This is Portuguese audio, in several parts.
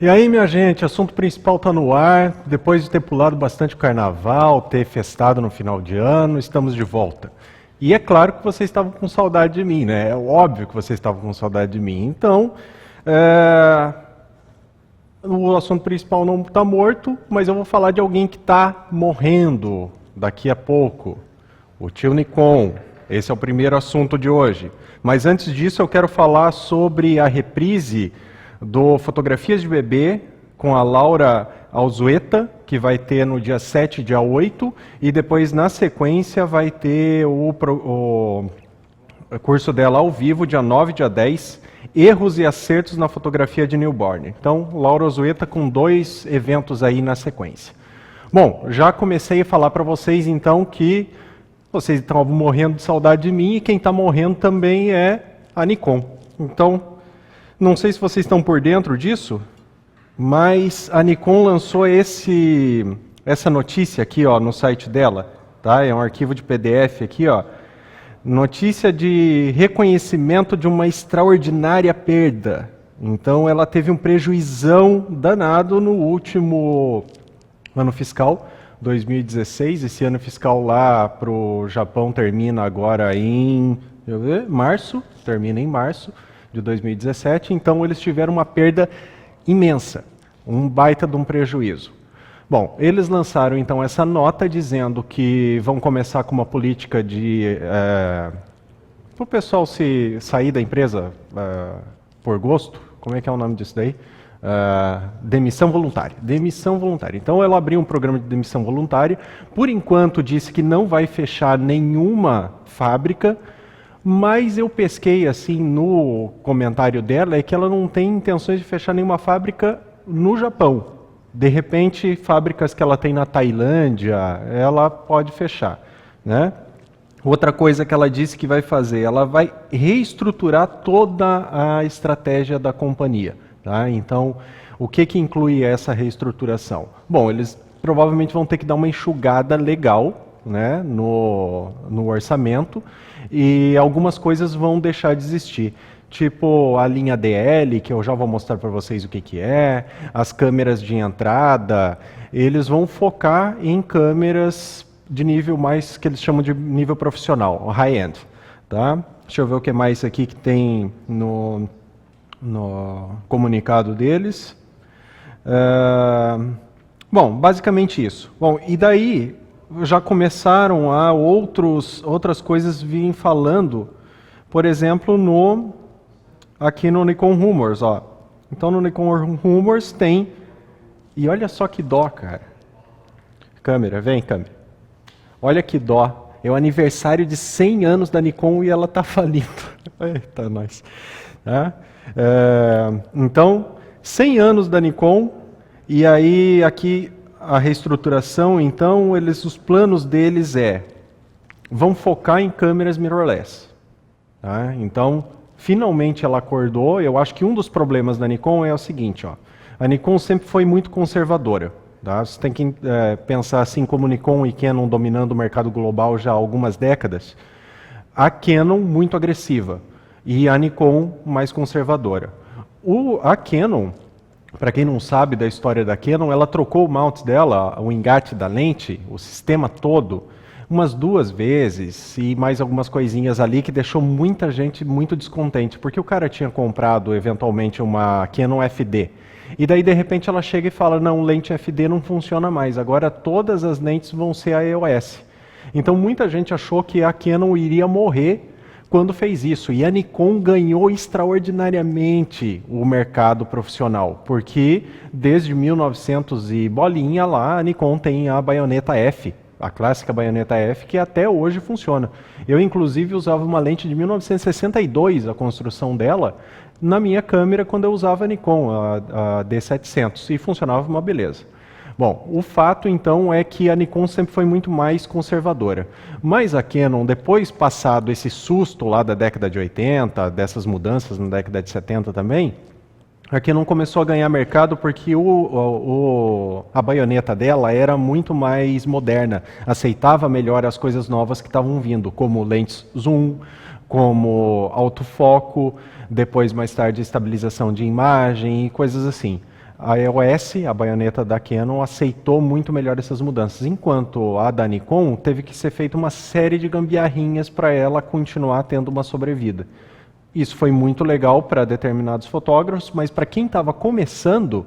E aí, minha gente, assunto principal está no ar. Depois de ter pulado bastante o carnaval, ter festado no final de ano, estamos de volta. E é claro que vocês estavam com saudade de mim, né? É óbvio que vocês estavam com saudade de mim. Então, o assunto principal não está morto, mas eu vou falar de alguém que está morrendo daqui a pouco. O tio Nikon. Esse é o primeiro assunto de hoje. Mas antes disso, eu quero falar sobre a reprise do Fotografias de Bebê com a Laura Alzueta, que vai ter no dia 7 e dia 8, e depois, na sequência, vai ter o curso dela ao vivo, dia 9 e dia 10, Erros e Acertos na Fotografia de Newborn. Então, Laura Alzueta com 2 eventos aí na sequência. Bom, já comecei a falar para vocês, então, que vocês estavam morrendo de saudade de mim, e quem está morrendo também é a Nikon. Então, não sei se vocês estão por dentro disso, mas a Nikon lançou essa notícia aqui, ó, no site dela, tá? É um arquivo de PDF aqui, ó. Notícia de reconhecimento de uma extraordinária perda. Então, ela teve um prejuizão danado no último ano fiscal, 2016. Esse ano fiscal lá para o Japão termina agora em março, termina em março de 2017, então eles tiveram uma perda imensa, um baita de um prejuízo. Bom, eles lançaram então essa nota dizendo que vão começar com uma política de para o pessoal se sair da empresa por gosto. Como é que é o nome disso daí? Demissão voluntária. Demissão voluntária. Então ela abriu um programa de demissão voluntária. Por enquanto disse que não vai fechar nenhuma fábrica. Mas eu pesquei assim no comentário dela, é que ela não tem intenções de fechar nenhuma fábrica no Japão. De repente, fábricas que ela tem na Tailândia, ela pode fechar, né? Outra coisa que ela disse que vai fazer, ela vai reestruturar toda a estratégia da companhia, tá? Então, o que inclui essa reestruturação? Bom, eles provavelmente vão ter que dar uma enxugada legal, né, no orçamento, e algumas coisas vão deixar de existir. Tipo a linha DL, que eu já vou mostrar para vocês o que é, as câmeras de entrada, eles vão focar em câmeras de nível mais, que eles chamam de nível profissional, high-end. Tá? Deixa eu ver o que mais aqui que tem no comunicado deles. Bom, basicamente isso. Bom, e daí já começaram a outras coisas virem falando, por exemplo, aqui no Nikon Rumors, ó. Então no Nikon Rumors tem, e olha só que dó, cara. Câmera, vem câmera. Olha que dó. É o aniversário de 100 anos da Nikon e ela tá falindo. Eita, nós. Tá? Então, 100 anos da Nikon, e aí aqui a reestruturação, então, os planos deles vão focar em câmeras mirrorless. Tá? Então, finalmente ela acordou. Eu acho que um dos problemas da Nikon é o seguinte, ó. A Nikon sempre foi muito conservadora. Tá? Você tem que pensar assim, como Nikon e Canon dominando o mercado global já há algumas décadas. A Canon muito agressiva e a Nikon mais conservadora. A Canon, para quem não sabe da história da Canon, ela trocou o mount dela, o engate da lente, o sistema todo, umas 2 vezes e mais algumas coisinhas ali que deixou muita gente muito descontente, porque o cara tinha comprado eventualmente uma Canon FD. E daí de repente ela chega e fala, não, lente FD não funciona mais, agora todas as lentes vão ser a EOS. Então muita gente achou que a Canon iria morrer quando fez isso. E a Nikon ganhou extraordinariamente o mercado profissional, porque desde 1900 e bolinha lá, a Nikon tem a baioneta F, a clássica baioneta F, que até hoje funciona. Eu, inclusive, usava uma lente de 1962, a construção dela, na minha câmera quando eu usava a Nikon, a D700, e funcionava uma beleza. Bom, o fato então é que a Nikon sempre foi muito mais conservadora. Mas a Canon, depois passado esse susto lá da década de 80, dessas mudanças na década de 70 também, a Canon começou a ganhar mercado porque a baioneta dela era muito mais moderna, aceitava melhor as coisas novas que estavam vindo, como lentes zoom, como autofoco, depois mais tarde estabilização de imagem e coisas assim. a EOS, a baioneta da Canon, aceitou muito melhor essas mudanças, enquanto a da Nikon teve que ser feita uma série de gambiarrinhas para ela continuar tendo uma sobrevida. Isso foi muito legal para determinados fotógrafos, mas para quem estava começando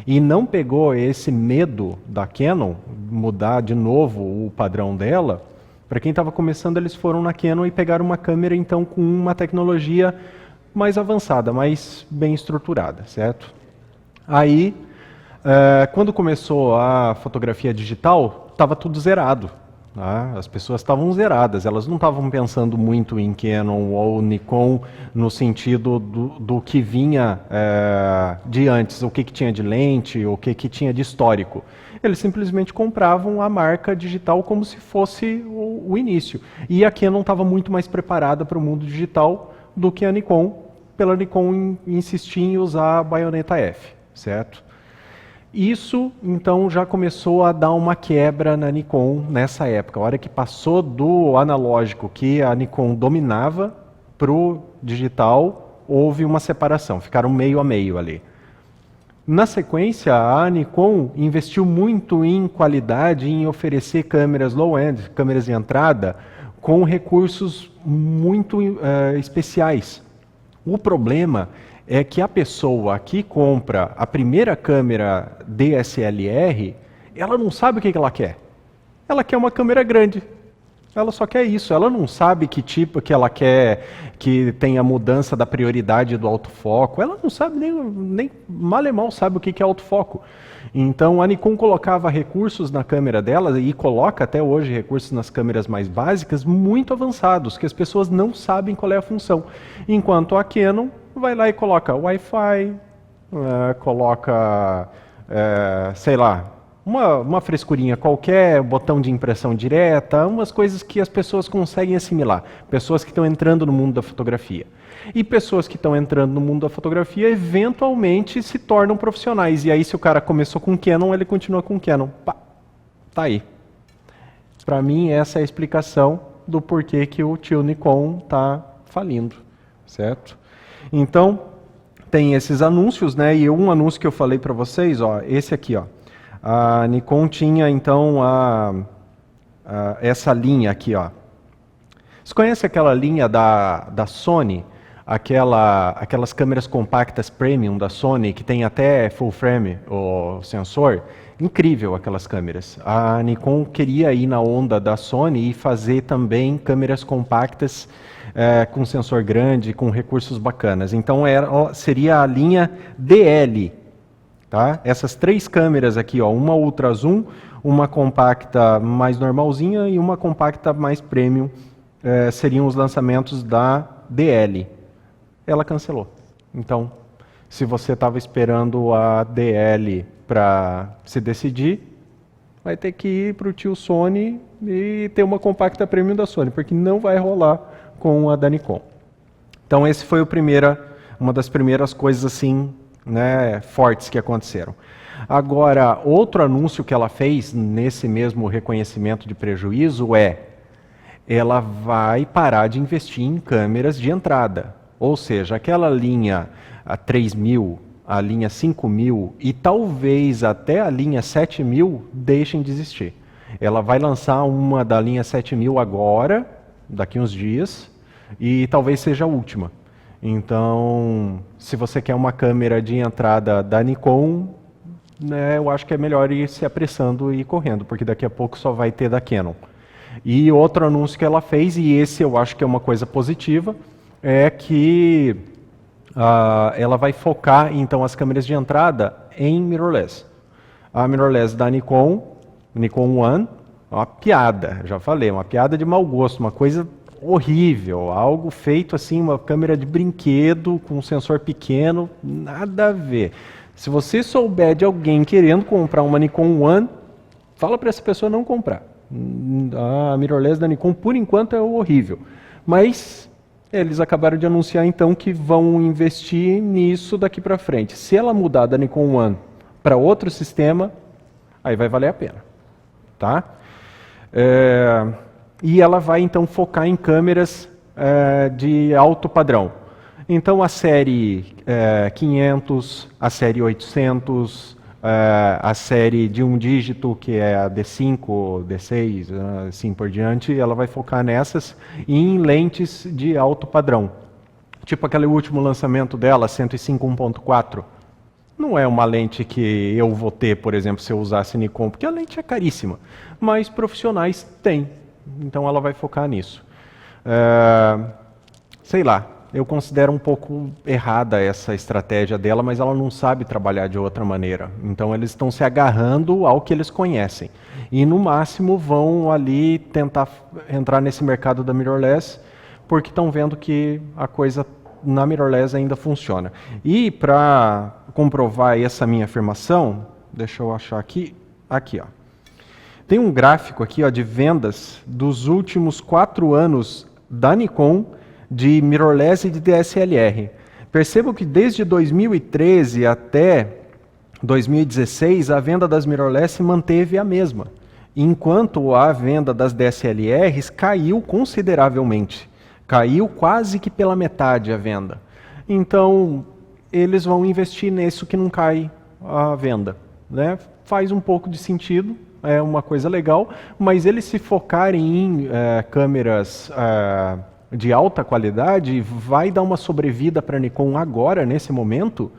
e não pegou esse medo da Canon, mudar de novo o padrão dela, para quem estava começando, eles foram na Canon e pegaram uma câmera então com uma tecnologia mais avançada, mais bem estruturada, certo? Aí, quando começou a fotografia digital, estava tudo zerado. Tá? As pessoas estavam zeradas, elas não estavam pensando muito em Canon ou Nikon no sentido do que vinha de antes, o que tinha de lente, o que tinha de histórico. Eles simplesmente compravam a marca digital como se fosse o início. E a Canon estava muito mais preparada para o mundo digital do que a Nikon, pela Nikon insistir em usar a baioneta F, certo? Isso, então, já começou a dar uma quebra na Nikon nessa época. A hora que passou do analógico, que a Nikon dominava, para o digital, houve uma separação, ficaram meio a meio ali. Na sequência, a Nikon investiu muito em qualidade, em oferecer câmeras low-end, câmeras de entrada, com recursos muito especiais. O problema é que a pessoa que compra a primeira câmera DSLR, ela não sabe o que ela quer. Ela quer uma câmera grande. Ela só quer isso. Ela não sabe que tipo que ela quer, que tenha mudança da prioridade do autofoco. Ela não sabe, nem mal e mal sabe o que é autofoco. Então a Nikon colocava recursos na câmera dela, e coloca até hoje recursos nas câmeras mais básicas, muito avançados, que as pessoas não sabem qual é a função. Enquanto a Canon vai lá e coloca Wi-Fi, coloca, sei lá, uma frescurinha qualquer, botão de impressão direta, umas coisas que as pessoas conseguem assimilar. Pessoas que estão entrando no mundo da fotografia. E pessoas que estão entrando no mundo da fotografia, eventualmente se tornam profissionais. E aí, se o cara começou com Canon, ele continua com Canon. Pá, tá aí. Para mim, essa é a explicação do porquê que o tio Nikon está falindo, certo? Então, tem esses anúncios, né? E um anúncio que eu falei para vocês, ó, esse aqui, ó. A Nikon tinha, então, essa linha aqui, ó. Você conhece aquela linha da Sony? Aquelas câmeras compactas premium da Sony, que tem até full frame o sensor? Incrível aquelas câmeras. A Nikon queria ir na onda da Sony e fazer também câmeras compactas com sensor grande, com recursos bacanas. Então seria a linha DL. Tá? Essas três câmeras aqui, ó, uma ultra zoom, uma compacta mais normalzinha e uma compacta mais premium, seriam os lançamentos da DL. Ela cancelou. Então, se você estava esperando a DL para se decidir, vai ter que ir para o tio Sony e ter uma compacta premium da Sony, porque não vai rolar com a da Nikon. Então, esse foi uma das primeiras coisas assim, né, fortes que aconteceram. Agora, outro anúncio que ela fez nesse mesmo reconhecimento de prejuízo ela vai parar de investir em câmeras de entrada. Ou seja, aquela linha a 3.000, a linha 5.000 e talvez até a linha 7.000 deixem de existir. Ela vai lançar uma da linha 7.000 agora, daqui uns dias, e talvez seja a última. Então, se você quer uma câmera de entrada da Nikon, né, eu acho que é melhor ir se apressando e ir correndo, porque daqui a pouco só vai ter da Canon. E outro anúncio que ela fez, e esse eu acho que é uma coisa positiva, é que ela vai focar, então, as câmeras de entrada em mirrorless. A mirrorless da Nikon One, uma piada, já falei, uma piada de mau gosto, uma coisa horrível, algo feito assim, uma câmera de brinquedo com um sensor pequeno, nada a ver. Se você souber de alguém querendo comprar uma Nikon One, fala para essa pessoa não comprar. A mirrorless da Nikon, por enquanto, é horrível. Mas eles acabaram de anunciar, então, que vão investir nisso daqui para frente. Se ela mudar da Nikon One para outro sistema, aí vai valer a pena. Tá? E ela vai, então, focar em câmeras de alto padrão. Então a série 500, a série 800, a série de um dígito, que é a D5, D6, assim por diante, ela vai focar nessas e em lentes de alto padrão. Tipo aquele último lançamento dela, 105 1.4. Não é uma lente que eu vou ter, por exemplo, se eu usasse Nikon, porque a lente é caríssima. Mas profissionais têm. Então ela vai focar nisso. Sei lá, eu considero um pouco errada essa estratégia dela, mas ela não sabe trabalhar de outra maneira. Então eles estão se agarrando ao que eles conhecem. E no máximo vão ali tentar entrar nesse mercado da mirrorless, porque estão vendo que a coisa na mirrorless ainda funciona. E para comprovar essa minha afirmação, deixa eu achar aqui, ó. Tem um gráfico aqui, ó, de vendas dos últimos 4 anos da Nikon de mirrorless e de DSLR. Percebam que desde 2013 até 2016 a venda das mirrorless se manteve a mesma, enquanto a venda das DSLRs caiu consideravelmente. Caiu quase que pela metade a venda. Então, eles vão investir nisso que não cai a venda, né? Faz um pouco de sentido, é uma coisa legal, mas eles se focarem em câmeras de alta qualidade, vai dar uma sobrevida para a Nikon agora, nesse momento,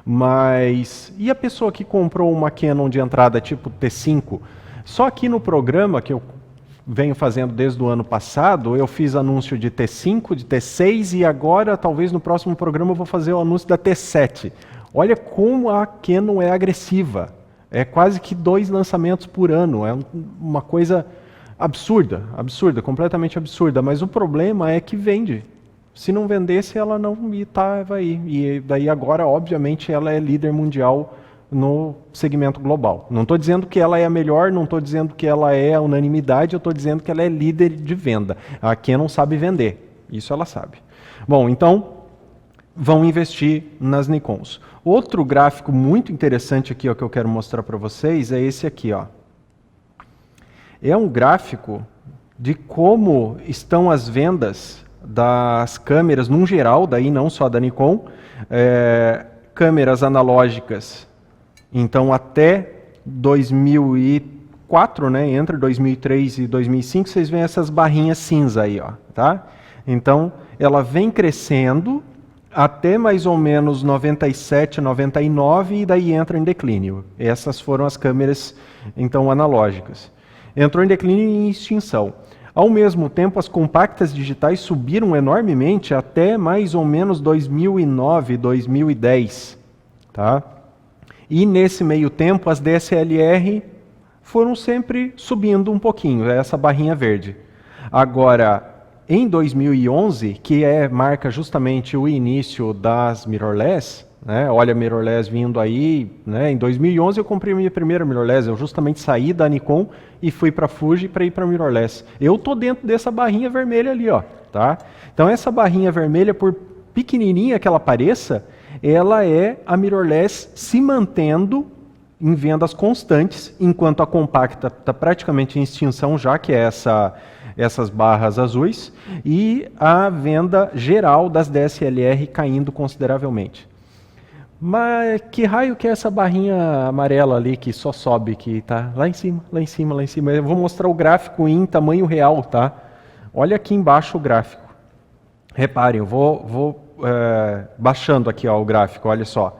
mas... E a pessoa que comprou uma Canon de entrada tipo T5? Só aqui no programa que eu venho fazendo desde o ano passado, eu fiz anúncio de T5, de T6 e agora, talvez no próximo programa, eu vou fazer o anúncio da T7. Olha como a Canon é agressiva. É quase que 2 lançamentos por ano. É uma coisa absurda, completamente absurda. Mas o problema é que vende. Se não vendesse, ela não estava aí. E daí agora, obviamente, ela é líder mundial no segmento global. Não estou dizendo que ela é a melhor, não estou dizendo que ela é a unanimidade, eu estou dizendo que ela é líder de venda. A Canon sabe vender, isso ela sabe. Bom, então, vão investir nas Nikons. Outro gráfico muito interessante aqui, ó, que eu quero mostrar para vocês, é esse aqui, ó. É um gráfico de como estão as vendas das câmeras, num geral, daí não só da Nikon, câmeras analógicas. Então, até 2004, né, entre 2003 e 2005, vocês veem essas barrinhas cinza aí, ó, tá? Então, ela vem crescendo até mais ou menos 97, 99 e daí entra em declínio. Essas foram as câmeras, então, analógicas. Entrou em declínio e em extinção. Ao mesmo tempo, as compactas digitais subiram enormemente até mais ou menos 2009, 2010, tá? E nesse meio tempo, as DSLR foram sempre subindo um pouquinho, essa barrinha verde. Agora, em 2011, que marca justamente o início das mirrorless, né? Olha a mirrorless vindo aí, né? Em 2011 eu comprei a minha primeira mirrorless, eu justamente saí da Nikon e fui para a Fuji para ir para a mirrorless. Eu tô dentro dessa barrinha vermelha ali, ó, tá? Então essa barrinha vermelha, por pequenininha que ela pareça, ela é a mirrorless se mantendo em vendas constantes, enquanto a compacta está praticamente em extinção, já que é essas barras azuis, e a venda geral das DSLR caindo consideravelmente. Mas que raio que é essa barrinha amarela ali que só sobe, que está lá em cima, lá em cima, lá em cima? Eu vou mostrar o gráfico em tamanho real, tá? Olha aqui embaixo o gráfico. Reparem, eu vou baixando aqui, ó, o gráfico, olha só.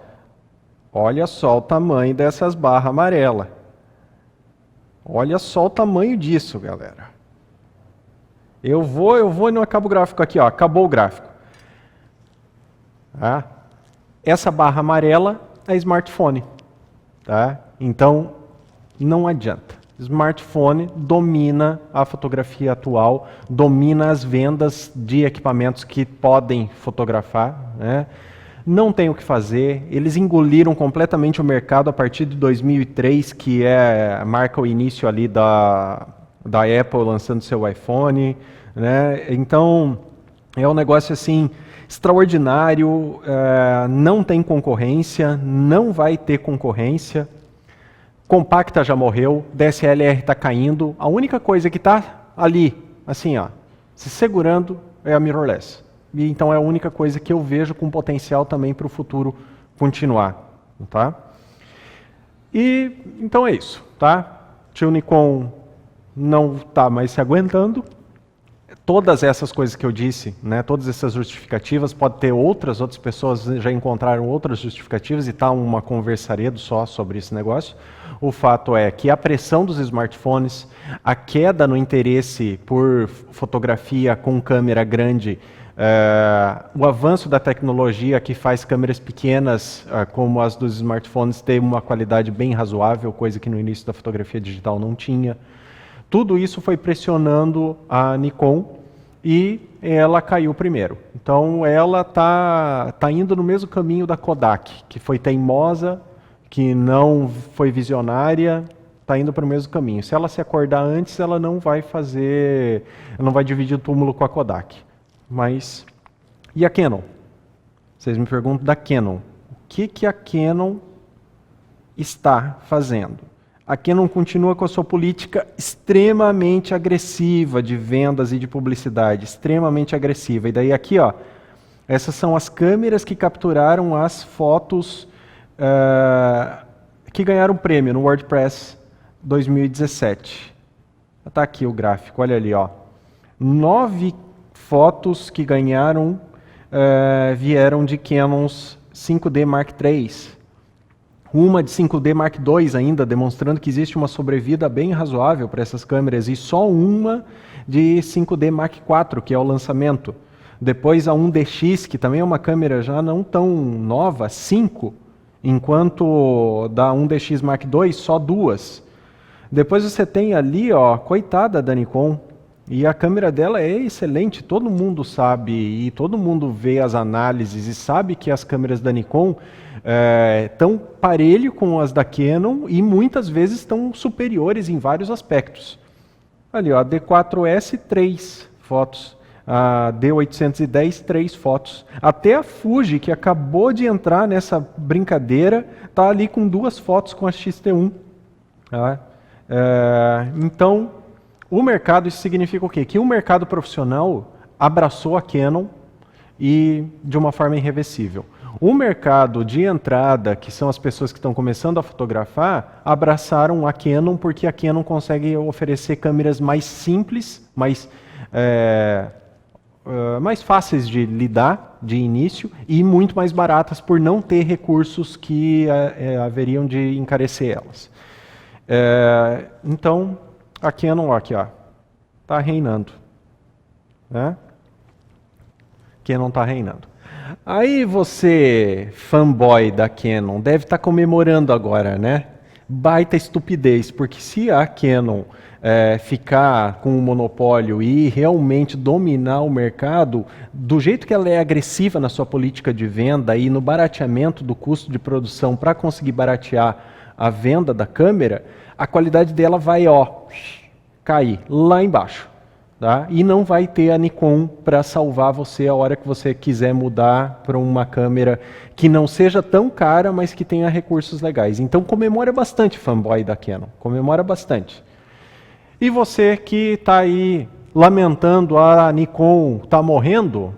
Olha só o tamanho dessas barras amarelas. Olha só o tamanho disso, galera. Eu vou e não acabo o gráfico aqui, ó. Acabou o gráfico. Tá? Essa barra amarela é smartphone. Tá? Então, não adianta. Smartphone domina a fotografia atual, domina as vendas de equipamentos que podem fotografar, né? Não tem o que fazer, eles engoliram completamente o mercado a partir de 2003, que marca o início ali da Apple lançando seu iPhone, né? Então, é um negócio assim extraordinário, não tem concorrência, não vai ter concorrência. Compacta já morreu, DSLR está caindo, a única coisa que está ali, assim, ó, se segurando é a mirrorless. E então é a única coisa que eu vejo com potencial também para o futuro continuar, tá? E então é isso, tá? Tio Nikon não está mais se aguentando. Todas essas coisas que eu disse, né, todas essas justificativas, pode ter outras pessoas já encontraram outras justificativas e está uma conversaredo só sobre esse negócio. O fato é que a pressão dos smartphones, a queda no interesse por fotografia com câmera grande, o avanço da tecnologia que faz câmeras pequenas, como as dos smartphones, ter uma qualidade bem razoável, coisa que no início da fotografia digital não tinha. Tudo isso foi pressionando a Nikon e ela caiu primeiro. Então ela tá indo no mesmo caminho da Kodak, que foi teimosa, que não foi visionária, está indo para o mesmo caminho. Se ela se acordar antes, ela não vai dividir o túmulo com a Kodak. Mas, e a Canon? Vocês me perguntam da Canon. O que a Canon está fazendo? A Canon continua com a sua política extremamente agressiva de vendas e de publicidade, extremamente agressiva. E daí aqui, ó, essas são as câmeras que capturaram as fotos que ganharam prêmio no WordPress 2017. Está aqui o gráfico, olha ali, ó. 9 fotos que ganharam vieram de Canons 5D Mark III. Uma de 5D Mark II ainda, demonstrando que existe uma sobrevida bem razoável para essas câmeras, e só uma de 5D Mark IV, que é o lançamento. Depois a 1DX, que também é uma câmera já não tão nova, 5, enquanto da 1DX Mark II, só 2. Depois você tem ali, ó, coitada da Nikon, e a câmera dela é excelente, todo mundo sabe, e todo mundo vê as análises e sabe que as câmeras da Nikon estão parelho com as da Canon e muitas vezes estão superiores em vários aspectos. Ali, ó, a D4S, 3 fotos. A D810, 3 fotos. Até a Fuji, que acabou de entrar nessa brincadeira, está ali com 2 fotos com a X-T1. Tá? Então, o mercado, isso significa o quê? Que o mercado profissional abraçou a Canon e de uma forma irreversível. O mercado de entrada, que são as pessoas que estão começando a fotografar, abraçaram a Canon porque a Canon consegue oferecer câmeras mais simples, mais fáceis de lidar de início e muito mais baratas por não ter recursos que haveriam de encarecer elas. Então, a Canon aqui está reinando. Né? Canon está reinando. Aí você, fanboy da Canon, deve estar comemorando agora, né? Baita estupidez, porque se a Canon ficar com o monopólio e realmente dominar o mercado, do jeito que ela é agressiva na sua política de venda e no barateamento do custo de produção para conseguir baratear a venda da câmera, a qualidade dela vai cair lá embaixo. Tá? E não vai ter a Nikon para salvar você a hora que você quiser mudar para uma câmera que não seja tão cara, mas que tenha recursos legais. Então comemora bastante, fanboy da Canon. Comemora bastante. E você que está aí lamentando a Nikon está morrendo,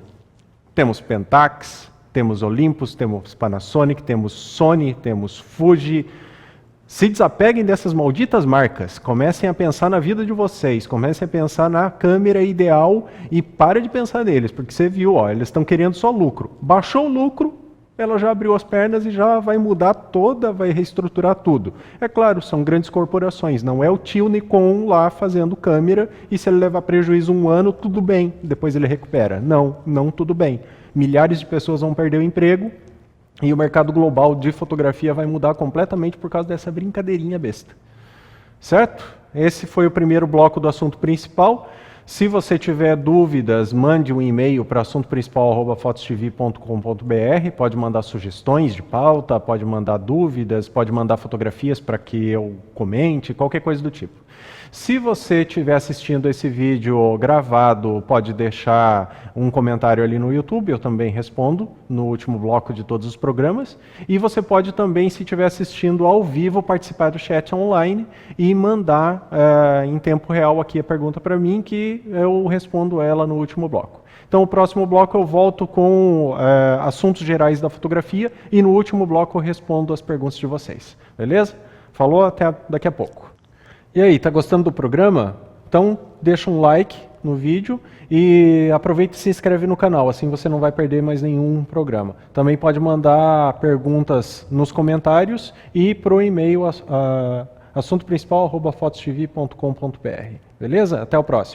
temos Pentax, temos Olympus, temos Panasonic, temos Sony, temos Fuji. Se desapeguem dessas malditas marcas, comecem a pensar na vida de vocês, comecem a pensar na câmera ideal e para de pensar neles, porque você viu, eles estão querendo só lucro. Baixou o lucro, ela já abriu as pernas e já vai mudar toda, vai reestruturar tudo. É claro, são grandes corporações, não é o tio Nikon lá fazendo câmera e se ele levar prejuízo 1 ano, tudo bem, depois ele recupera. Não tudo bem. Milhares de pessoas vão perder o emprego, e o mercado global de fotografia vai mudar completamente por causa dessa brincadeirinha besta. Certo? Esse foi o primeiro bloco do assunto principal. Se você tiver dúvidas, mande um e-mail para assuntoprincipal@fotostv.com.br. Pode mandar sugestões de pauta, pode mandar dúvidas, pode mandar fotografias para que eu comente, qualquer coisa do tipo. Se você estiver assistindo esse vídeo gravado, pode deixar um comentário ali no YouTube, eu também respondo no último bloco de todos os programas. E você pode também, se estiver assistindo ao vivo, participar do chat online e mandar em tempo real aqui a pergunta para mim, que eu respondo ela no último bloco. Então, no próximo bloco eu volto com assuntos gerais da fotografia e no último bloco eu respondo as perguntas de vocês. Beleza? Falou, até daqui a pouco. E aí, tá gostando do programa? Então, deixa um like no vídeo e aproveita e se inscreve no canal, assim você não vai perder mais nenhum programa. Também pode mandar perguntas nos comentários e pro e-mail assuntoprincipal@fotostv.com.br. Beleza? Até o próximo.